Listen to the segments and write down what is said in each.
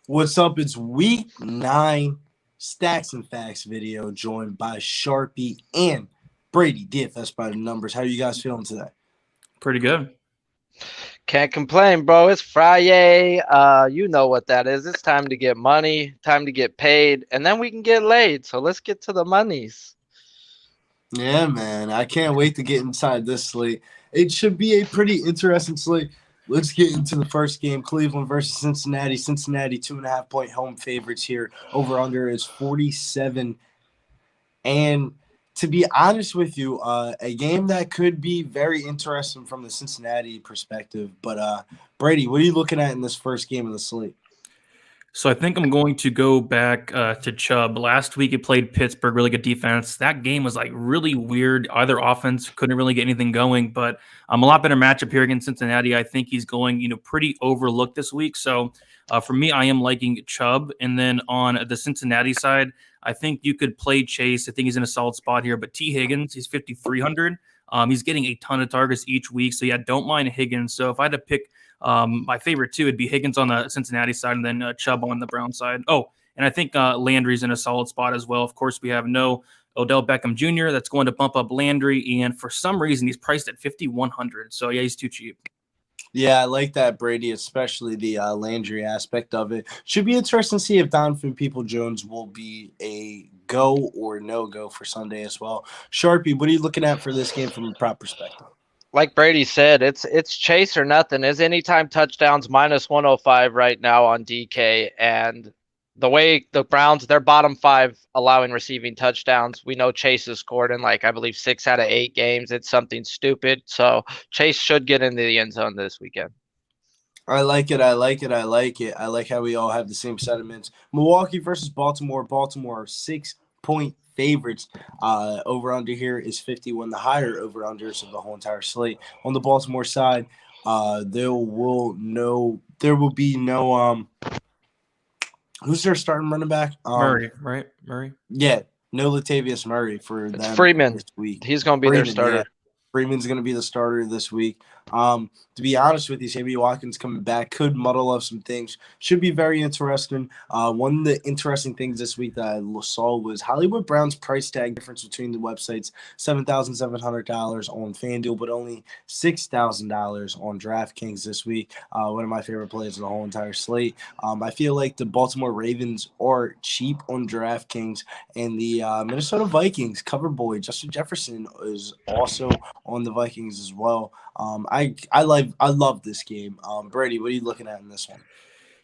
What's up? It's week 9 Stacks and Facts video, joined by Sharpie and Brady, DFS by the numbers. How are you guys feeling today? Pretty good. Can't complain, bro. It's Friday. You know what that is. It's time to get money, time to get paid, and then we can get laid. So let's get to the monies. Yeah, man. I can't wait to get inside this slate. It should be a pretty interesting slate. Let's get into the first game. Cleveland versus Cincinnati. Cincinnati, 2.5-point home favorites here. Over under is 47. And to be honest with you, a game that could be very interesting from the Cincinnati perspective. But Brady, what are you looking at in this first game of the slate? So I think I'm going to go back to Chubb. Last week he played Pittsburgh, really good defense. That game was like really weird. Either offense couldn't really get anything going, but a lot better matchup here against Cincinnati. I think he's going, pretty overlooked this week. So for me, I am liking Chubb. And then on the Cincinnati side, I think you could play Chase. I think he's in a solid spot here. But T. Higgins, he's 5,300. He's getting a ton of targets each week. So yeah, don't mind Higgins. So if I had to pick my favorite two would be Higgins on the Cincinnati side and then Chubb on the Brown side. Oh, and I think Landry's in a solid spot as well. Of course, we have no Odell Beckham Jr. That's going to bump up Landry, and for some reason he's priced at 5,100. So yeah, he's too cheap. Yeah, I like that, Brady, especially the Landry aspect of it. Should be interesting to see if Donovan People-Jones will be a go or no-go for Sunday as well. Sharpie, what are you looking at for this game from a prop perspective? Like Brady said, it's chase or nothing. Is anytime touchdowns minus 105 right now on DK, and the way the Browns, their bottom 5 allowing receiving touchdowns, we know Chase has scored in I believe 6 out of 8 games. It's something stupid. So Chase should get into the end zone this weekend. I like it. I like it. I like it. I like how we all have the same sentiments. Milwaukee versus Baltimore. Baltimore 6-point favorites. Over under here is 51. The higher over unders of the whole entire slate. On the Baltimore side, there will be no who's their starting running back? Murray, right? Murray. Yeah, no Latavius Murray for It's them Freeman this week. He's going to be their starter. Yeah. Freeman's going to be the starter this week. To be honest with you, Sammy Watkins coming back could muddle up some things. Should be very interesting. One of the interesting things this week that I saw was Hollywood Brown's price tag difference between the websites: $7,700 on Fanduel, but only $6,000 on Draftkings this week. One of my favorite plays in the whole entire slate. I feel like the Baltimore Ravens are cheap on Draftkings, and the Minnesota Vikings cover boy Justin Jefferson is also on the Vikings as well. I love this game. Brady, what are you looking at in this one?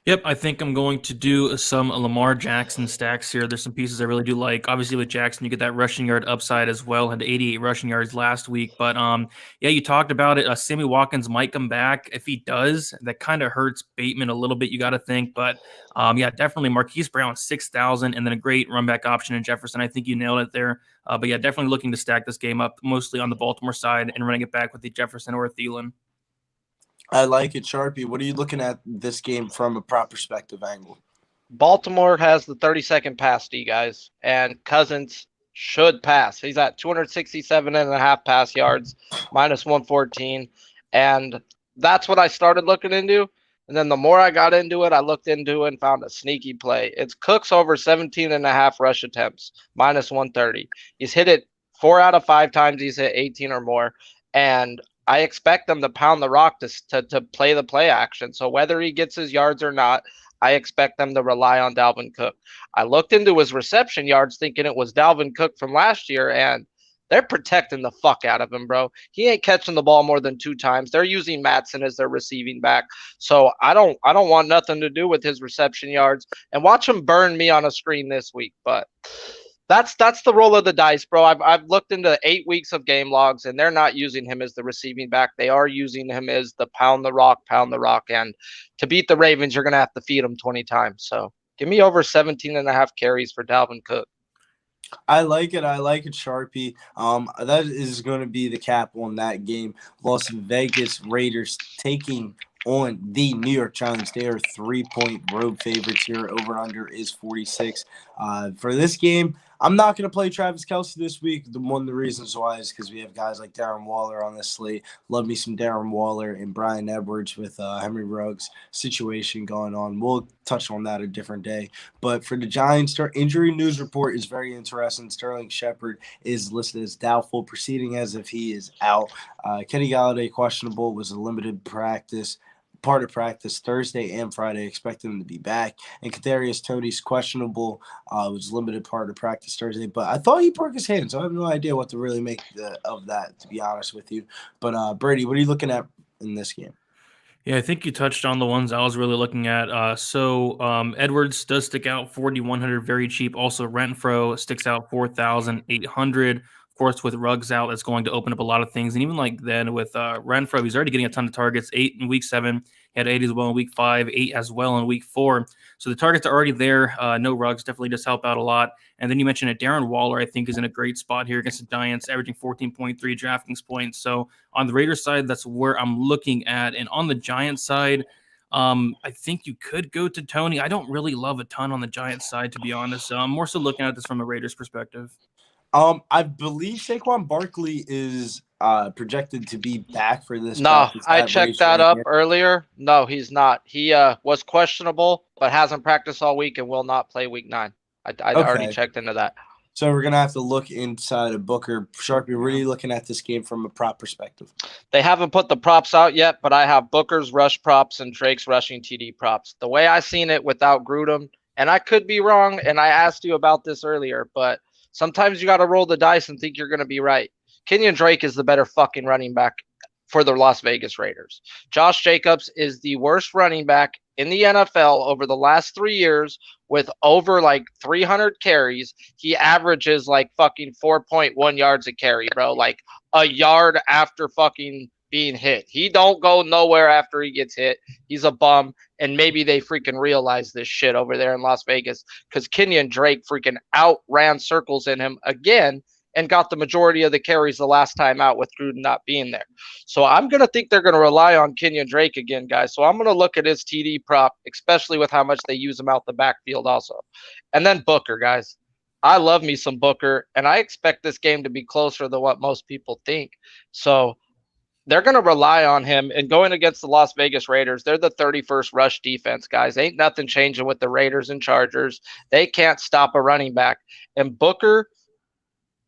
Yep, I think I'm going to do some Lamar Jackson stacks here. There's some pieces I really do like. Obviously, with Jackson, you get that rushing yard upside as well. Had 88 rushing yards last week, but yeah, you talked about it. Sammy Watkins might come back. If he does, that kind of hurts Bateman a little bit. You got to think, but yeah, definitely Marquise Brown 6,000, and then a great run back option in Jefferson. I think you nailed it there. But yeah, definitely looking to stack this game up mostly on the Baltimore side and running it back with the Jefferson or Thielen. I like it, Sharpie. What are you looking at this game from a prop perspective angle? Baltimore has the 30-second pass D, guys, and Cousins should pass. He's at 267.5 pass yards, minus 114, and that's what I started looking into. And then the more I got into it, I looked into it and found a sneaky play. It's Cooks over 17.5 rush attempts, minus 130. He's hit it 4 out of 5 times. He's hit 18 or more, and I expect them to pound the rock to play the play action. So whether he gets his yards or not, I expect them to rely on Dalvin Cook. I looked into his reception yards thinking it was Dalvin Cook from last year, and they're protecting the fuck out of him, bro. He ain't catching the ball more than 2 times. They're using Matson as their receiving back. So I don't want nothing to do with his reception yards. And watch him burn me on a screen this week. But that's the roll of the dice, bro. I've looked into 8 weeks of game logs, and they're not using him as the receiving back. They are using him as the pound the rock. And to beat the Ravens, you're going to have to feed him 20 times. So give me over 17.5 carries for Dalvin Cook. I like it. I like it, Sharpie. That is going to be the cap on that game. Las Vegas Raiders taking on the New York Giants. They are 3-point road favorites here. Over under is 46. For this game, I'm not going to play Travis Kelce this week. One of the reasons why is because we have guys like Darren Waller on this slate. Love me some Darren Waller and Brian Edwards with Henry Ruggs situation going on. We'll touch on that a different day. But for the Giants, their injury news report is very interesting. Sterling Shepard is listed as doubtful, proceeding as if he is out. Kenny Golladay, questionable, was a limited part of practice Thursday and Friday, expecting him to be back. And Kadarius Toney's questionable, was limited part of practice Thursday, but I thought he broke his hand, so I have no idea what to really make of that, to be honest with you. But Brady, what are you looking at in this game? Yeah, I think you touched on the ones I was really looking at. Edwards does stick out 4,100, very cheap. Also, Renfro sticks out 4,800. Of course, with Ruggs out, that's going to open up a lot of things. And even like then with Renfro, he's already getting a ton of targets. 8 in week 7. He had 8 as well in week 5, 8 as well in week 4. So the targets are already there. No Ruggs definitely does help out a lot. And then you mentioned it, Darren Waller, I think, is in a great spot here against the Giants, averaging 14.3 DraftKings points. So on the Raiders side, that's where I'm looking at. And on the Giants side, I think you could go to Tony. I don't really love a ton on the Giants side, to be honest. So I'm more so looking at this from a Raiders perspective. I believe Saquon Barkley is projected to be back for this. No, I checked that up earlier. No, he's not. He was questionable, but hasn't practiced all week and will not play week 9. I already checked into that. So we're going to have to look inside of Booker. Sharpie, we're really looking at this game from a prop perspective. They haven't put the props out yet, but I have Booker's rush props and Drake's rushing TD props. The way I seen it without Grudem, and I could be wrong, and I asked you about this earlier, but sometimes you got to roll the dice and think you're going to be right. Kenyon Drake is the better fucking running back for the Las Vegas Raiders. Josh Jacobs is the worst running back in the NFL over the last 3 years with over like 300 carries. He averages like fucking 4.1 yards a carry, bro. Like a yard after fucking being hit. He don't go nowhere after he gets hit. He's a bum. And maybe they freaking realize this shit over there in Las Vegas because Kenyon Drake freaking outran circles in him again and got the majority of the carries the last time out with Gruden not being there. So I'm going to think they're going to rely on Kenyon Drake again, guys. So I'm going to look at his TD prop, especially with how much they use him out the backfield also. And then Booker, guys. I love me some Booker, and I expect this game to be closer than what most people think. So they're going to rely on him. And going against the Las Vegas Raiders, they're the 31st rush defense, guys. Ain't nothing changing with the Raiders and Chargers. They can't stop a running back. And Booker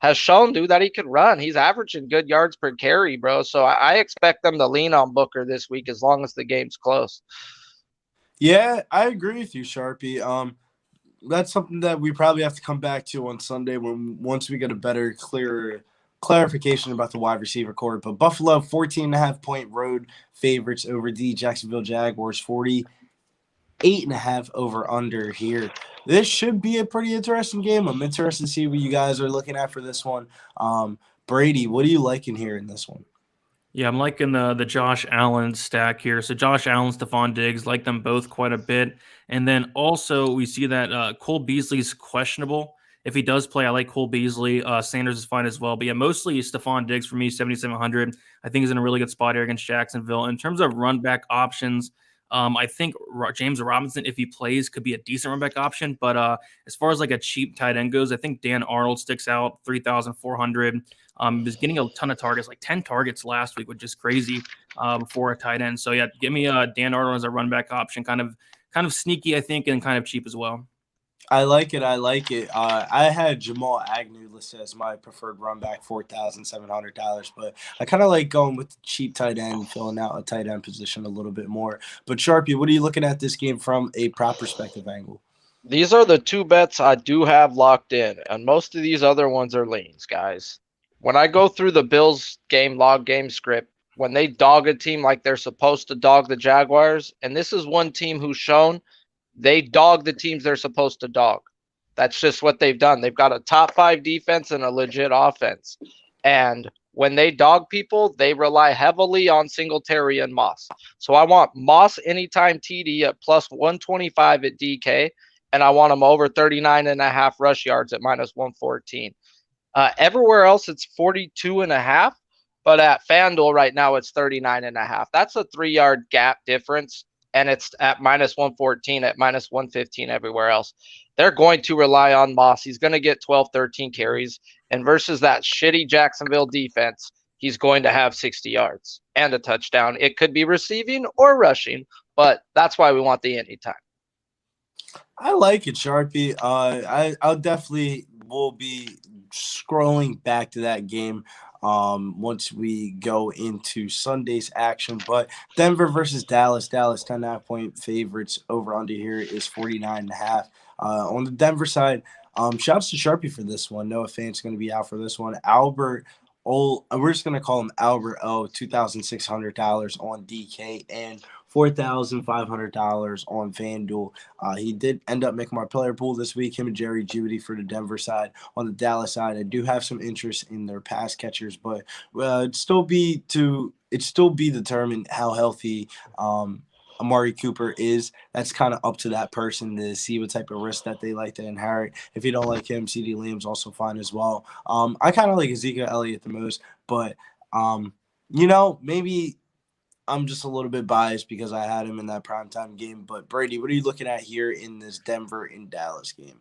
has shown, dude, that he can run. He's averaging good yards per carry, bro. So I expect them to lean on Booker this week as long as the game's close. Yeah, I agree with you, Sharpie. That's something that we probably have to come back to on Sunday once we get a better, clearer clarification about the wide receiver core. But Buffalo, 14.5-point road favorites over the Jacksonville Jaguars, 48.5 over under here. This should be a pretty interesting game. I'm interested to see what you guys are looking at for this one. Brady, what are you liking here in this one? Yeah, I'm liking the Josh Allen stack here. So Josh Allen, Stephon Diggs, like them both quite a bit. And then also we see that Cole Beasley's questionable. If he does play, I like Cole Beasley. Sanders is fine as well. But yeah, mostly Stephon Diggs for me, 7,700. I think he's in a really good spot here against Jacksonville. In terms of run back options, I think James Robinson, if he plays, could be a decent run back option. But as far as like a cheap tight end goes, I think Dan Arnold sticks out, 3,400. Was getting a ton of targets, like 10 targets last week, which is crazy for a tight end. So yeah, give me Dan Arnold as a run back option, kind of sneaky, I think, and kind of cheap as well. I like it. I had Jamal Agnew listed as my preferred run back, $4,700, but I kind of like going with the cheap tight end, filling out a tight end position a little bit more. But Sharpie, what are you looking at this game from a prop perspective angle? These are the two bets I do have locked in, and most of these other ones are leans, guys. When I go through the Bills log game script, when they dog a team like they're supposed to dog the Jaguars, and this is one team who's shown they dog the teams they're supposed to dog. That's just what they've done. They've got a top 5 defense and a legit offense. And when they dog people, they rely heavily on Singletary and Moss. So I want Moss anytime TD at plus 125 at DK, and I want him over 39.5 rush yards at minus 114. Everywhere else, it's 42.5, but at FanDuel right now, it's 39.5. That's a 3-yard gap difference. and it's at minus 114, at minus 115 everywhere else. They're going to rely on Moss. He's going to get 12, 13 carries. And versus that shitty Jacksonville defense, he's going to have 60 yards and a touchdown. It could be receiving or rushing, but that's why we want the anytime. I like it, Sharpie. I'll definitely will be scrolling back to that game once we go into Sunday's action. But Denver versus Dallas. Dallas 10.5-point favorites. Over under here is 49.5. On the Denver side, shouts to Sharpie for this one. Noah Fant's going to be out for this one. Albert we're just gonna call him Albert O. $2,600 on DK and $4,500 on Fanduel. He did end up making my player pool this week. Him and Jerry Jeudy for the Denver side. On the Dallas side, I do have some interest in their pass catchers, but it'd still be determined how healthy Amari Cooper is. That's kind of up to that person to see what type of risk that they like to inherit. If you don't like him, CeeDee Lamb's also fine as well. I kind of like Ezekiel Elliott the most, but maybe I'm just a little bit biased because I had him in that primetime game. But Brady, what are you looking at here in this Denver and Dallas game?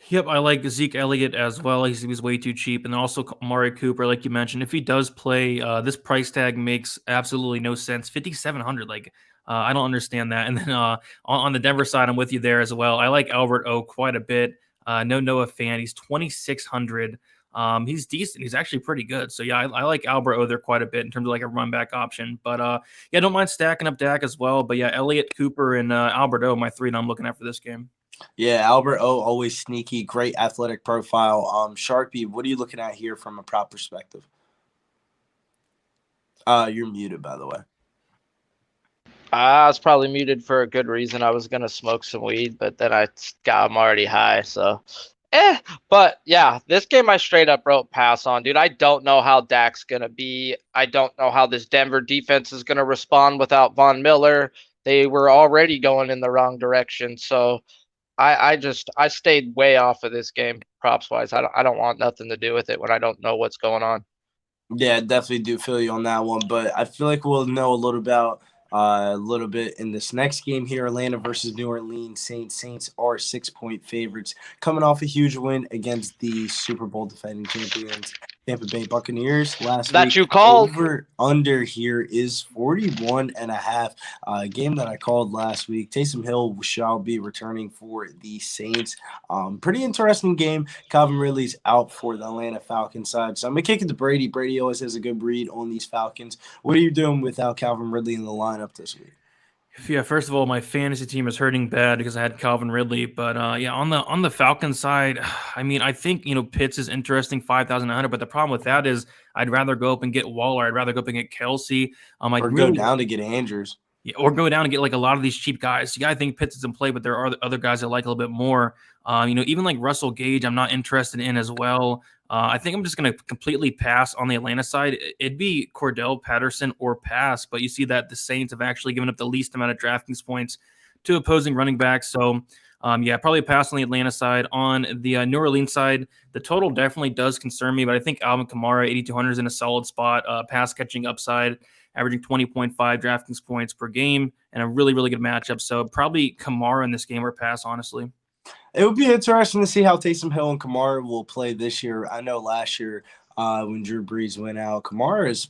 Yep, I like Zeke Elliott as well. He was way too cheap. And then also Amari Cooper, like you mentioned, if he does play, this price tag makes absolutely no sense. 5,700, I don't understand that. And then on the Denver side, I'm with you there as well. I like Albert O quite a bit. No Noah Fant. He's 2,600. He's decent. He's actually pretty good. So, yeah, I like Albert O there quite a bit in terms of like a run back option. But, yeah, don't mind stacking up Dak as well. But, yeah, Elliott, Cooper, and Albert O, my three that I'm looking at for this game. Yeah, Albert O, always sneaky, great athletic profile. Sharpie, what are you looking at here from a prop perspective? You're muted, by the way. I was probably muted for a good reason. I was going to smoke some weed, but then I got them already high. So, but yeah, this game I straight up wrote pass on, dude. I don't know how Dak's going to be. I don't know how this Denver defense is going to respond without Von Miller. They were already going in the wrong direction. So I stayed way off of this game props wise. I don't want nothing to do with it when I don't know what's going on. Yeah, definitely do feel you on that one, but I feel like we'll know a little bit in this next game here. Atlanta versus New Orleans Saints. Saints are 6-point favorites coming off a huge win against the Super Bowl defending champions Tampa Bay Buccaneers last that week. You called. Over under here is 41.5. Game that I called last week. Taysom Hill shall be returning for the Saints. Pretty interesting game. Calvin Ridley's out for the Atlanta Falcons side. So I'm going to kick it to Brady. Brady always has a good read on these Falcons. What are you doing without Calvin Ridley in the lineup this week? Yeah, first of all, my fantasy team is hurting bad because I had Calvin Ridley. But yeah, on the Falcons side, I mean, I think Pitts is interesting, 5,900. But the problem with that is I'd rather go up and get Waller. I'd rather go up and get Kelsey. Or go down to get Andrews. Yeah, or go down and get like a lot of these cheap guys. Yeah, I think Pitts is in play, but there are other guys I like a little bit more. Even like Russell Gage, I'm not interested in as well. I think I'm just going to completely pass on the Atlanta side. It'd be Cordell Patterson or pass, but you see that the Saints have actually given up the least amount of DraftKings points to opposing running backs. So, yeah, probably pass on the Atlanta side. On the New Orleans side, the total definitely does concern me, but I think Alvin Kamara, 8,200 is in a solid spot, pass catching upside, averaging 20.5 DraftKings points per game, and a really, really good matchup. So probably Kamara in this game or pass, honestly. It would be interesting to see how Taysom Hill and Kamara will play this year. I know last year when Drew Brees went out, Kamara's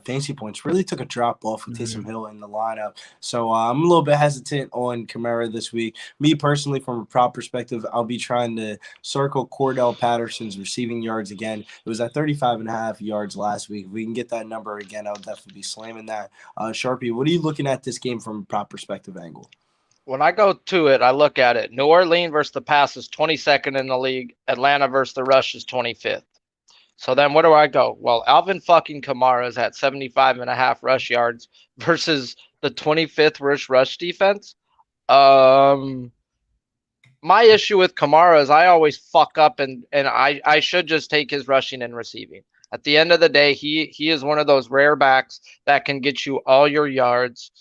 fantasy points really took a drop off with Taysom Hill in the lineup. So I'm a little bit hesitant on Kamara this week. Me personally, from a prop perspective, I'll be trying to circle Cordell Patterson's receiving yards again. It was at 35.5 yards last week. If we can get that number again, I would definitely be slamming that. Sharpie, what are you looking at this game from a prop perspective angle? When I go to it, I look at it. New Orleans versus the pass is 22nd in the league. Atlanta versus the rush is 25th. So then where do I go? Well, Alvin fucking Kamara is at 75.5 rush yards versus the 25th worst rush defense. My issue with Kamara is I always fuck up and I should just take his rushing and receiving. At the end of the day, he is one of those rare backs that can get you all your yards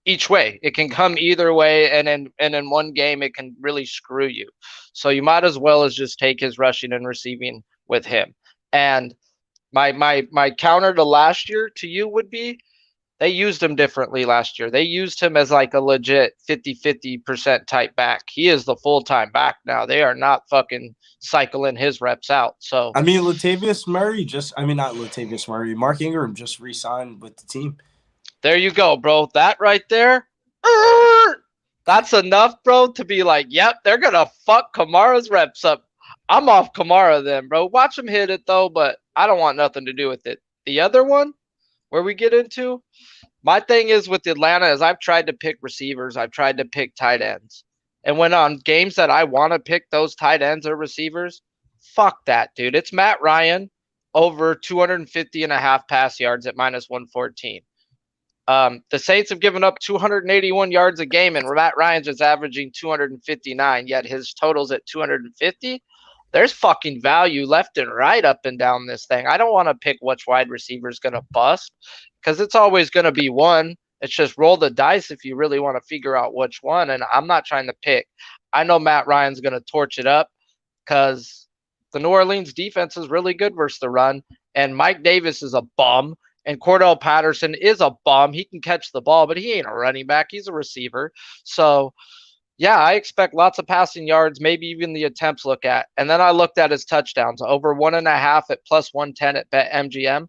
each way. It can come either way, and in one game it can really screw you. So you might as well as just take his rushing and receiving with him. And my counter to last year to you would be They used him differently last year. They used him as like a legit 50% type back. He is the full-time back now. They are not fucking cycling his reps out. So I mean, not Latavius Murray. Mark Ingram just re-signed with the team. There you go, bro. That right there, that's enough, bro, to be like, yep, they're going to fuck Kamara's reps up. I'm off Kamara then, bro. Watch him hit it, though, but I don't want nothing to do with it. The other one, where we get into, my thing is with Atlanta is I've tried to pick receivers. I've tried to pick tight ends. And when on games that I want to pick those tight ends or receivers, fuck that, dude. It's Matt Ryan over 250.5 pass yards at minus 114. The Saints have given up 281 yards a game, and Matt Ryan's just averaging 259, yet his total's at 250. There's fucking value left and right up and down this thing. I don't want to pick which wide receiver is going to bust because it's always going to be one. It's just roll the dice if you really want to figure out which one, and I'm not trying to pick. I know Matt Ryan's going to torch it up because the New Orleans defense is really good versus the run, and Mike Davis is a bum. And Cordell Patterson is a bum. He can catch the ball, but he ain't a running back. He's a receiver. So, yeah, I expect lots of passing yards, maybe even the attempts look at. And then I looked at his touchdowns, over 1.5 at plus 110 at BetMGM.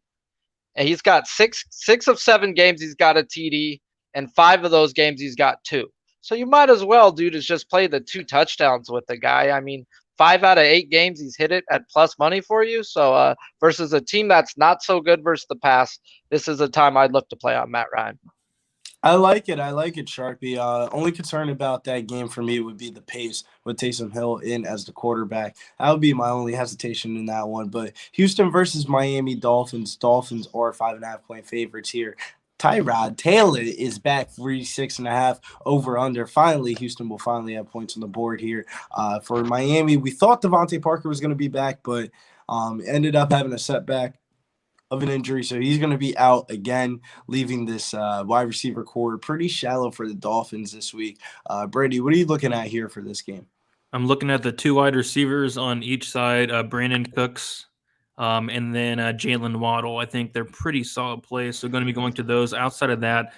And he's got six of 7 games he's got a TD, and 5 of those games he's got 2. So you might as well, dude, is just play the 2 touchdowns with the guy. I mean, 5 out of 8 games he's hit it at plus money for you. So versus a team that's not so good versus the pass, this is a time I'd look to play on Matt Ryan. I like it, Sharpie. Only concern about that game for me would be the pace with Taysom Hill in as the quarterback. That would be my only hesitation in that one. But Houston versus Miami Dolphins. Dolphins are 5.5-point favorites here. Tyrod Taylor is back 46.5 over under. Finally, Houston will finally have points on the board here. For Miami, we thought Devontae Parker was going to be back, but ended up having a setback of an injury, so he's going to be out again, leaving this wide receiver core pretty shallow for the Dolphins this week. Brady, what are you looking at here for this game? I'm looking at the 2 wide receivers on each side, Brandon Cooks and then Jalen Waddle. I think they're pretty solid plays, so going to be going to those. Outside of that,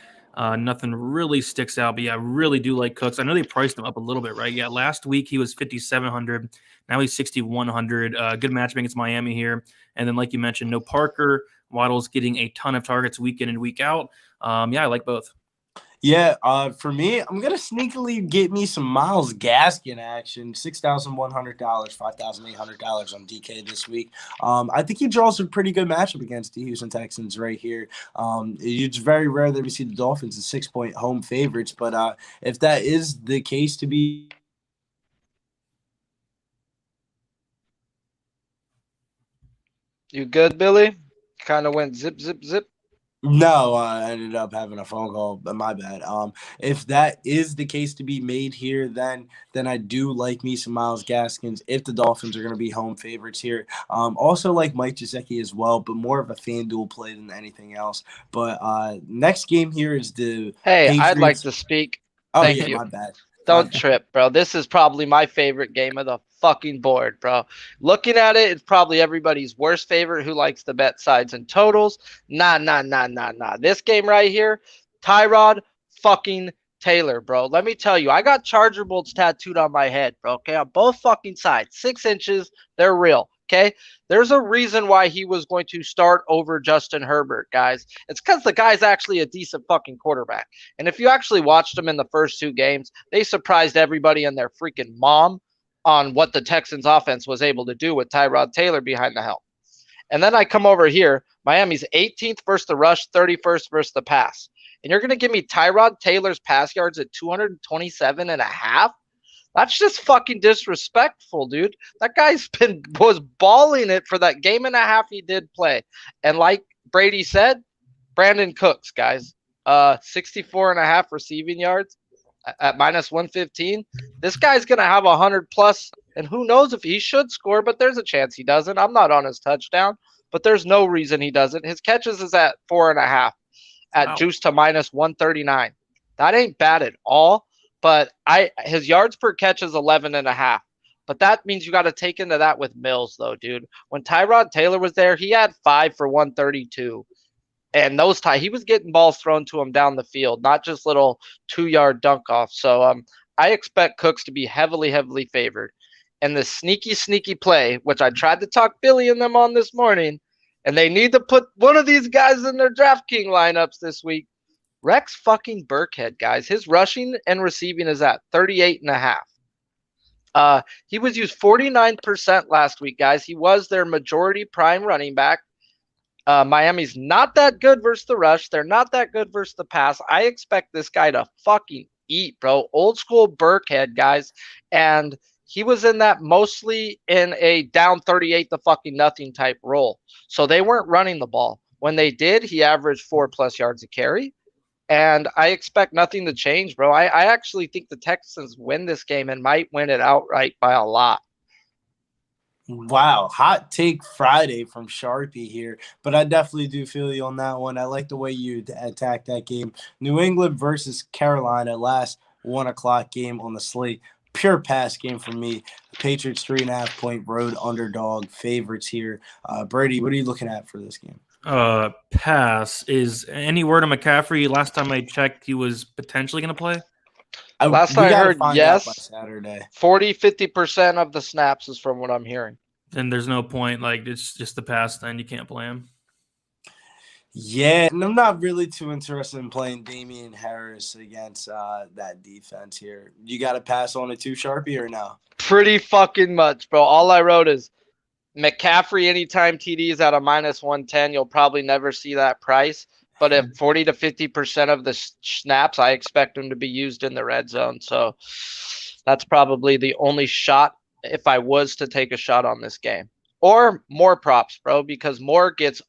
nothing really sticks out, but yeah, I really do like Cooks. I know they priced him up a little bit, right? Yeah, last week he was 5,700. Now he's 6,100. Good matchup against Miami here. And then, like you mentioned, no Parker. Waddle's getting a ton of targets week in and week out. Yeah, I like both. Yeah, for me, I'm going to sneakily get me some Myles Gaskin action, $6,100, $5,800 on DK this week. I think he draws a pretty good matchup against the Houston Texans right here. It's very rare that we see the Dolphins as 6-point home favorites, but if that is the case to be, You good, Billy? Kind of went zip, zip, zip. No, I ended up having a phone call, but my bad. If that is the case to be made here, then I do like me some Myles Gaskins if the Dolphins are going to be home favorites here. Also like Mike Gesicki as well, but more of a FanDuel play than anything else. But next game here is the Patriots. I'd like to speak. Oh, Thank yeah, you. my bad. Don't trip, bro. This is probably my favorite game of the fucking board, bro. Looking at it, it's probably everybody's worst favorite who likes to bet sides and totals. Nah. This game right here, Tyrod fucking Taylor, bro. Let me tell you, I got Charger bolts tattooed on my head, bro. Okay, on both fucking sides. 6 inches, they're real. Okay, there's a reason why he was going to start over Justin Herbert, guys. It's because the guy's actually a decent fucking quarterback. And if you actually watched him in the first 2 games, they surprised everybody and their freaking mom on what the Texans offense was able to do with Tyrod Taylor behind the helm. And then I come over here, Miami's 18th versus the rush, 31st versus the pass. And you're going to give me Tyrod Taylor's pass yards at 227.5? That's just fucking disrespectful, dude. That guy's was balling it for that game and a half he did play. And like Brady said, Brandon Cooks, guys, 64.5 receiving yards at minus 115. This guy's going to have 100 plus, and who knows if he should score, but there's a chance he doesn't. I'm not on his touchdown, but there's no reason he doesn't. His catches is at 4.5 at juice to minus 139. That ain't bad at all. But his yards per catch is 11.5. But that means you got to take into that with Mills, though, dude. When Tyrod Taylor was there, he had 5 for 132. And he was getting balls thrown to him down the field, not just little 2-yard dunk off. So I expect Cooks to be heavily, heavily favored. And the sneaky play, which I tried to talk Billy and them on this morning, and they need to put one of these guys in their DraftKings lineups this week. Rex fucking Burkhead, guys. His rushing and receiving is at 38.5. He was used 49% last week, guys. He was their majority prime running back. Miami's not that good versus the rush. They're not that good versus the pass. I expect this guy to fucking eat, bro. Old school Burkhead, guys. And he was in that mostly in a down 38 to fucking nothing type role. So they weren't running the ball. When they did, he averaged 4+ yards a carry. And I expect nothing to change, bro. I actually think the Texans win this game and might win it outright by a lot. Wow, hot take Friday from Sharpie here, but I definitely do feel you on that one. I like the way you attack that game. New England versus Carolina, last 1 o'clock game on the slate. Pure pass game for me. The Patriots 3.5 point road underdog favorites here. Brady, what are you looking at for this game? Pass. Is any word on McCaffrey? Last time I checked, he was potentially going to play. Last time I heard, yes. By Saturday. 40-50% of the snaps is from what I'm hearing. Then there's no point. Like, it's just the pass. Then you can't play him. Yeah, and I'm not really too interested in playing Damian Harris against that defense here. You got to pass on it too, Sharpie, or no? Pretty fucking much, bro. All I wrote is McCaffrey anytime TD is at a -110. You'll probably never see that price. But if 40 to 50% of the snaps, I expect him to be used in the red zone. So that's probably the only shot if I was to take a shot on this game. Or more props, bro, because Moore gets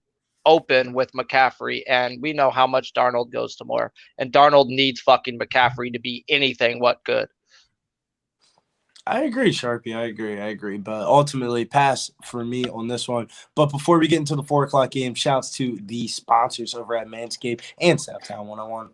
open with McCaffrey, and we know how much Darnold goes to Moore. And Darnold needs fucking McCaffrey to be anything but good. I agree, Sharpie. I agree. But ultimately, pass for me on this one. But before we get into the 4 o'clock game, shouts to the sponsors over at Manscaped and Southtown 101.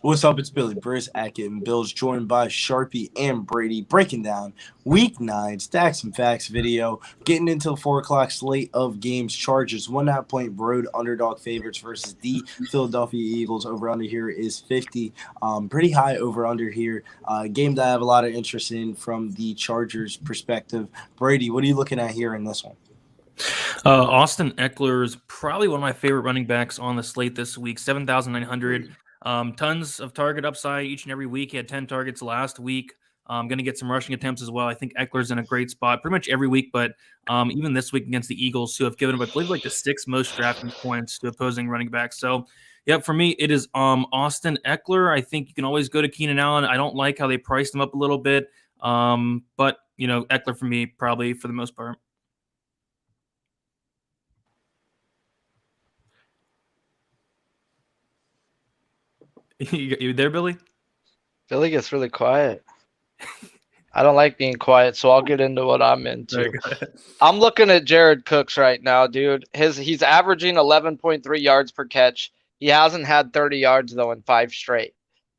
What's up? It's Billy Briz at Getting Bills, joined by Sharpie and Brady, breaking down Week 9 Stacks and Facts video, getting into the 4 o'clock slate of games. Chargers 1.5 point road underdog favorites versus the Philadelphia Eagles. Over under here is 50. Pretty high over under here. Game that I have a lot of interest in from the Chargers perspective. Brady, what are you looking at here in this one? Austin Eckler is probably one of my favorite running backs on the slate this week. 7,900. Tons of target upside each and every week. He had 10 targets last week. Going to get some rushing attempts as well. I think Eckler's in a great spot pretty much every week, but even this week against the Eagles, who have given him, I believe, like the 6th most drafting points to opposing running backs. So, yeah, for me, it is Austin Eckler. I think you can always go to Keenan Allen. I don't like how they priced him up a little bit, but, you know, Eckler for me probably for the most part. You there, Billy? Billy gets really quiet. I don't like being quiet, so I'll get into what I'm into. I'm looking at Jared Cooks right now, dude. He's averaging 11.3 yards per catch. He hasn't had 30 yards, though, in 5 straight,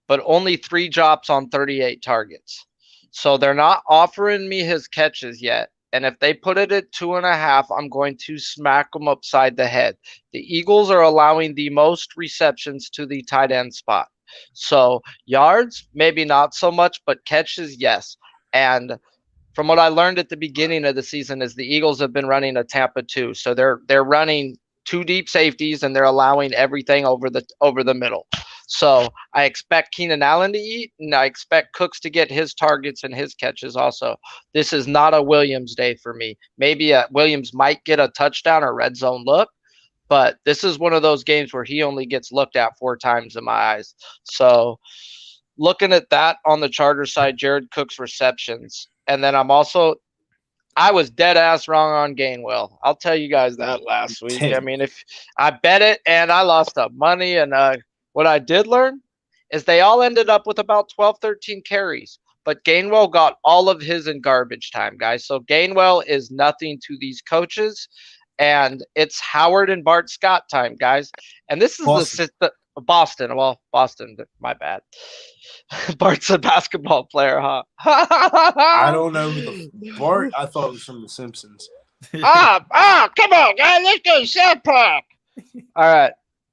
but only 3 drops on 38 targets. So they're not offering me his catches yet. And if they put it at 2.5, I'm going to smack them upside the head. The Eagles are allowing the most receptions to the tight end spot. So yards, maybe not so much, but catches, yes. And from what I learned at the beginning of the season is the Eagles have been running a Tampa 2. So they're running 2 deep safeties and they're allowing everything over the middle. So I expect Keenan Allen to eat, and I expect Cooks to get his targets and his catches also. This is not a Williams day for me. Maybe Williams might get a touchdown or red zone look, but this is one of those games where he only gets looked at 4 times in my eyes. So looking at that on the Chargers side, Jared Cook's receptions. And then I was dead ass wrong on Gainwell. I'll tell you guys that last week. I mean, if I bet it and I lost up money, and what I did learn is they all ended up with about 12, 13 carries. But Gainwell got all of his in garbage time, guys. So Gainwell is nothing to these coaches. And it's Howard and Bart Scott time, guys. And this is Boston. Well, Boston, my bad. Bart's a basketball player, huh? I don't know who Bart. I thought it was from The Simpsons. Come on, guys. Let's go South Park. All right.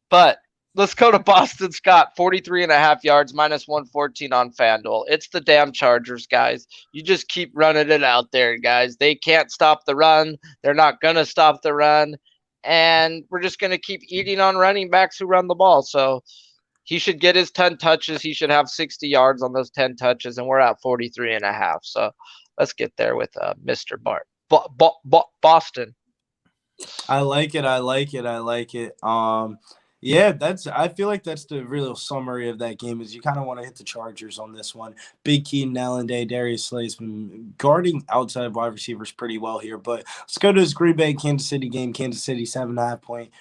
But let's go to Boston Scott, 43.5 yards, -114 on Fanduel. It's the damn Chargers, guys. You just keep running it out there, guys. They can't stop the run. They're not going to stop the run. And we're just going to keep eating on running backs who run the ball. So he should get his 10 touches. He should have 60 yards on those 10 touches, and we're at 43.5. So let's get there with Mr. Bart. Boston. I like it. Yeah, I feel like that's the real summary of that game is you kind of want to hit the Chargers on this one. Big Keenan Allen day. Darius Slay's been guarding outside wide receivers pretty well here. But let's go to this Green Bay Kansas City game. Kansas City 7.5 point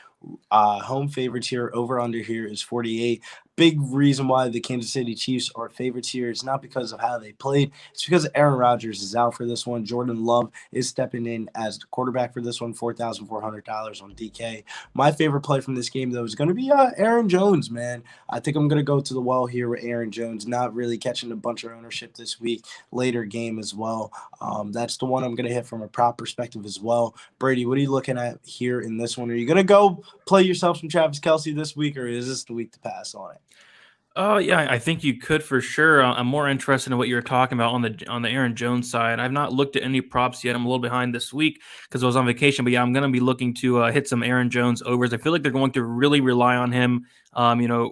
home favorites here. Over under here is 48. Big reason why the Kansas City Chiefs are favorites here is not because of how they played. It's because Aaron Rodgers is out for this one. Jordan Love is stepping in as the quarterback for this one, $4,400 on DK. My favorite play from this game, though, is going to be Aaron Jones, man. I think I'm going to go to the well here with Aaron Jones, not really catching a bunch of ownership this week. Later game as well. That's the one I'm going to hit from a prop perspective as well. Brady, what are you looking at here in this one? Are you going to go play yourself some Travis Kelce this week, or is this the week to pass on it? Oh yeah, I think you could for sure. I'm more interested in what you're talking about on the Aaron Jones side. I've not looked at any props yet. I'm a little behind this week because I was on vacation. But yeah, I'm going to be looking to hit some Aaron Jones overs. I feel like they're going to really rely on him.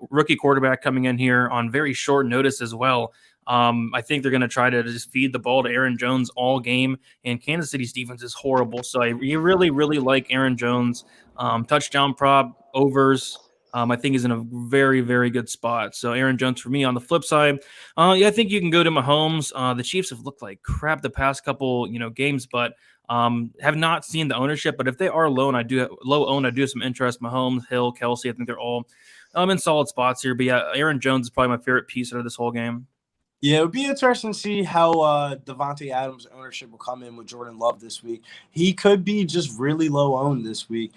Rookie quarterback coming in here on very short notice as well. I think they're going to try to just feed the ball to Aaron Jones all game. And Kansas City's defense is horrible, so I really, really like Aaron Jones. Touchdown prop overs. I think he's in a very, very good spot. So Aaron Jones for me. On the flip side, I think you can go to Mahomes. The Chiefs have looked like crap the past couple, games, but have not seen the ownership. But if they are low owned, I do have some interest. Mahomes, Hill, Kelce, I think they're all in solid spots here. But yeah, Aaron Jones is probably my favorite piece out of this whole game. Yeah, it would be interesting to see how Devontae Adams' ownership will come in with Jordan Love this week. He could be just really low owned this week,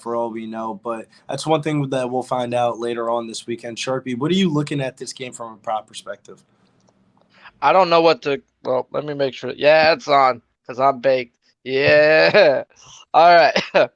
for all we know. But that's one thing that we'll find out later on this weekend. Sharpie, what are you looking at this game from a prop perspective? I don't know what to – well, let me make sure. Yeah, it's on because I'm baked. Yeah. All right.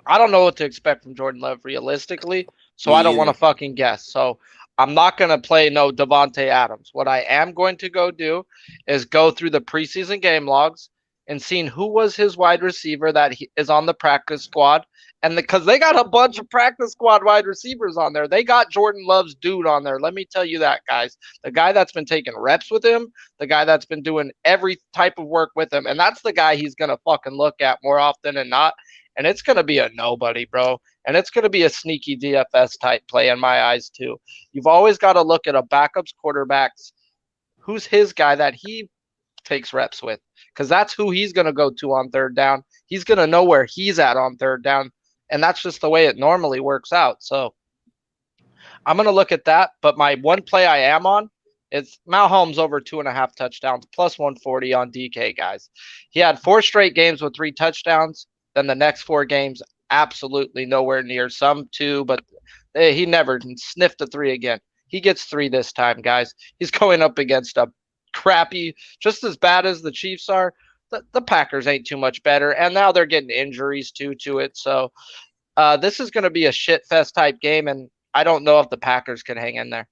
I don't know what to expect from Jordan Love realistically, so I don't want to fucking guess. So – I'm not going to play no Devontae Adams. What I am going to go do is go through the preseason game logs and seeing who was his wide receiver that is on the practice squad. And because they got a bunch of practice squad wide receivers on there. They got Jordan Love's dude on there. Let me tell you that, guys. The guy that's been taking reps with him, the guy that's been doing every type of work with him. And that's the guy he's going to fucking look at more often than not. And it's going to be a nobody, bro. And it's going to be a sneaky DFS type play in my eyes, too. You've always got to look at a backup's quarterbacks. Who's his guy that he takes reps with? Because that's who he's going to go to on third down. He's going to know where he's at on third down. And that's just the way it normally works out. So I'm going to look at that. But my one play I am on is Mahomes over 2.5 touchdowns, plus 140 on DK, guys. He had 4 straight games with 3 touchdowns. Then the next 4 games, absolutely nowhere near. Some 2, but he never sniffed a 3 again. He gets 3 this time, guys. He's going up against a crappy, just as bad as the Chiefs are. The Packers ain't too much better, and now they're getting injuries too to it. So this is going to be a shit fest type game, and I don't know if the Packers can hang in there.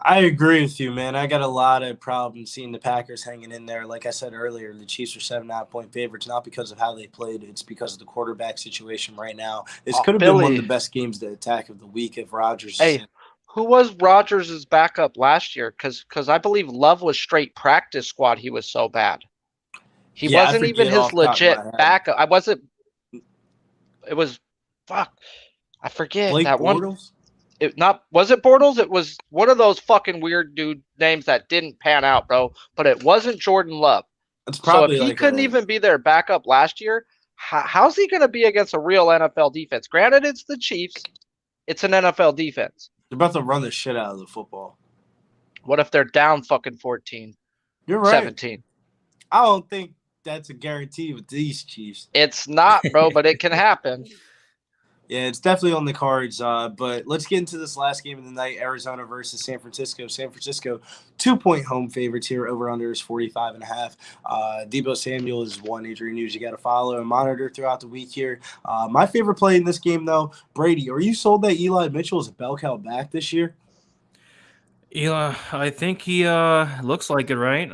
I agree with you, man. I got a lot of problems seeing the Packers hanging in there. Like I said earlier, the Chiefs are 7.5 point favorites, not because of how they played. It's because of the quarterback situation right now. This could have been one of the best games to attack of the week if Rodgers. Hey, Who was Rodgers' backup last year? Because I believe Love was straight practice squad. He was so bad. He Yeah, I wasn't even forget his off the top of my legit head. backup. I wasn't. It was, fuck. I forget Blake that one. Bortles? Was it Bortles? It was one of those fucking weird dude names that didn't pan out, bro. But it wasn't Jordan Love. It's So if probably he like couldn't even be their backup last year, how's he going to be against a real NFL defense? Granted, it's the Chiefs. It's an NFL defense. they're about to run the shit out of the football. What if they're down fucking 14, You're right. 17? I don't think that's a guarantee with these Chiefs. It's not, bro, but it can happen. Yeah, it's definitely on the cards. But let's get into this last game of the night, Arizona versus San Francisco. San Francisco, 2-point home favorites here. Over-under is 45.5. Deebo Samuel is one injury news you got to follow and monitor throughout the week here. My favorite play in this game, though, Brady, are you sold that Eli Mitchell is a bell cow back this year? Eli, I think he looks like it, right?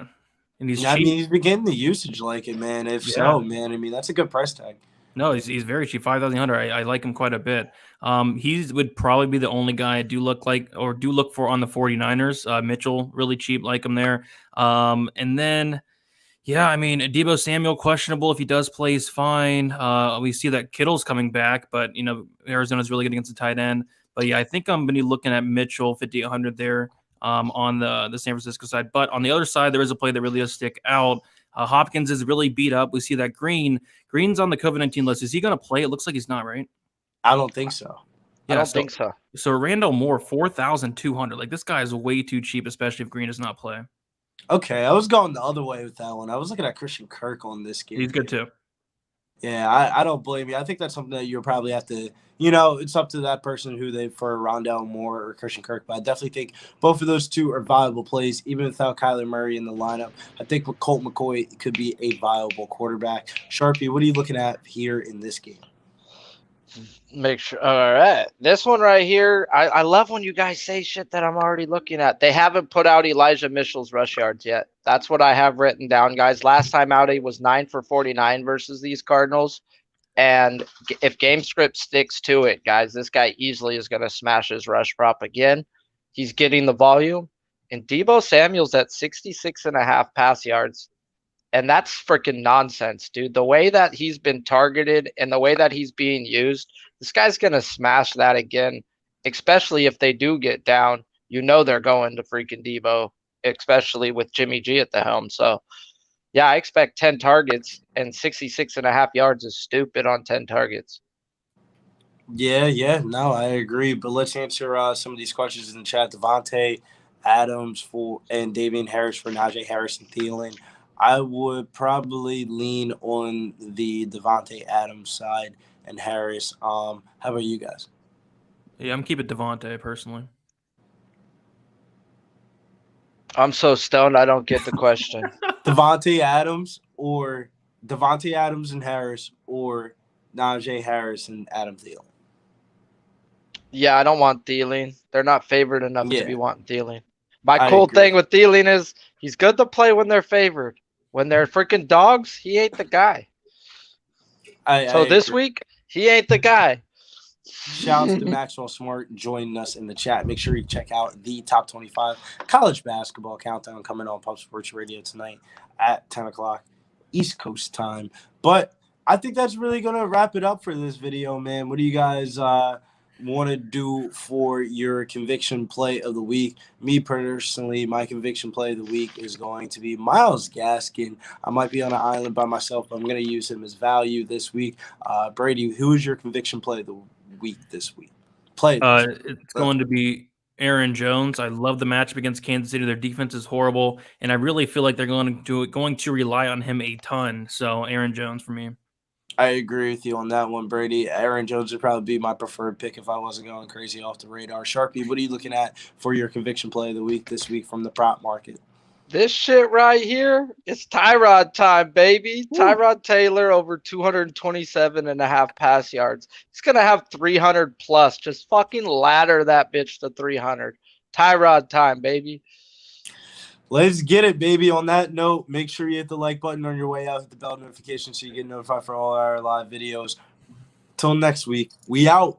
And he's cheap. I mean, he's been getting the usage like it, man. If so, man, I mean, that's a good price tag. No, he's very cheap, 5,100. I like him quite a bit. He would probably be the only guy I do look for on the 49ers. Mitchell, really cheap, like him there. And then, yeah, I mean, Deebo Samuel, questionable. If he does play, he's fine. We see that Kittle's coming back, but, Arizona's really good against the tight end. But, yeah, I think I'm going to be looking at Mitchell, 5,800 there on the San Francisco side. But on the other side, there is a play that really does stick out. Hopkins is really beat up. We see that Green's on the COVID-19 list. Is he going to play? It looks like he's not, right? I don't think so. Yeah, I don't think so. So Randall Moore, 4,200. Like, this guy is way too cheap, especially if Green does not play. Okay, I was going the other way with that one. I was looking at Christian Kirk on this game. He's good too. Yeah, I don't blame you. I think that's something that you'll probably have to, it's up to that person who they for Rondell Moore or Christian Kirk. But I definitely think both of those two are viable plays, even without Kyler Murray in the lineup. I think Colt McCoy could be a viable quarterback. Sharpie, what are you looking at here in this game? Make sure. All right. This one right here, I love when you guys say shit that I'm already looking at. They haven't put out Elijah Mitchell's rush yards yet. That's what I have written down, guys. Last time out, he was 9 for 49 versus these Cardinals. And if game script sticks to it, guys, this guy easily is going to smash his rush prop again. He's getting the volume. And Deebo Samuel's at 66.5 pass yards. And that's freaking nonsense, dude. The way that he's been targeted and the way that he's being used, this guy's going to smash that again, especially if they do get down. They're going to freaking Deebo, especially with Jimmy G at the helm. So, yeah, I expect 10 targets, and 66.5 yards is stupid on 10 targets. Yeah, no, I agree. But let's answer some of these questions in the chat. Devontae Adams and Damian Harris for Najee Harris and Thielen. I would probably lean on the Devontae Adams side and Harris. How about you guys? Yeah, I'm keeping Devontae personally. I'm so stoned I don't get the question. Devontae Adams and Harris or Najee Harris and Adam Thielen? Yeah, I don't want Thielen. They're not favored enough to be wanting Thielen. My cool thing with Thielen is he's good to play when they're favored. When they're freaking dogs, he ain't the guy. This week, he ain't the guy. Shouts to Maxwell Smart joining us in the chat. Make sure you check out the top 25 college basketball countdown coming on Pub Sports Radio tonight at 10 o'clock East Coast time. But I think that's really going to wrap it up for this video, man. What do you guys want to do for your conviction play of the week? Me personally, my conviction play of the week is going to be Myles Gaskin. I might be on an island by myself, but I'm going to use him as value this week. Brady, who is your conviction play of the week this week? It's going to be Aaron Jones. I love the matchup against Kansas City. Their defense is horrible, and I really feel like they're going to rely on him a ton. So Aaron Jones for me. I agree with you on that one, Brady. Aaron Jones would probably be my preferred pick if I wasn't going crazy off the radar. Sharpie, what are you looking at for your conviction play of the week this week from the prop market? This shit right here, it's Tyrod time, baby. Woo. Tyrod Taylor over 227.5 pass yards. He's going to have 300 plus. Just fucking ladder that bitch to 300. Tyrod time, baby. Let's get it, baby. On that note, make sure you hit the like button on your way out, hit the bell notification so you get notified for all our live videos. Till next week, we out.